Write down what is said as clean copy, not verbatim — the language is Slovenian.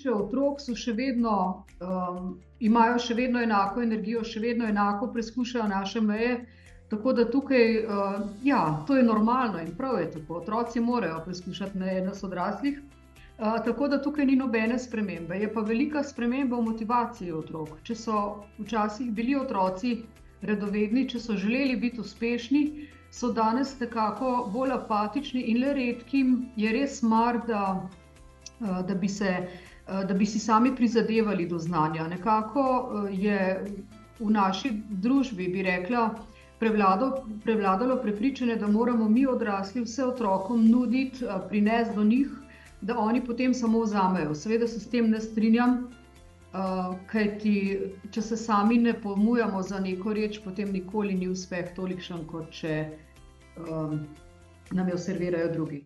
tiče otrok, so še vedno, imajo še vedno enako energijo, še vedno enako preskušajo naše meje. Tako da tukaj, ja, to je normalno in prav je tako. Otroci morajo preskušati meje nas odraslih. Tako da tukaj ni nobene spremembe. Je pa velika sprememba v motivaciji otrok. Če so včasih bili otroci radovedni, če so želeli biti uspešni, so danes nekako bolj apatični in le redkim je res mar, da bi si sami prizadevali do znanja. Nekako je v naši družbi, bi rekla, prevladalo prepričanje, da moramo mi odrasli vse otrokom nuditi, prinesti do njih, da oni potem samo vzamejo. Seveda se s tem ne strinjam, kajti če se sami ne pomujamo za neko reč, potem nikoli ni uspeh tolikšen, kot če nam jo servirajo drugi.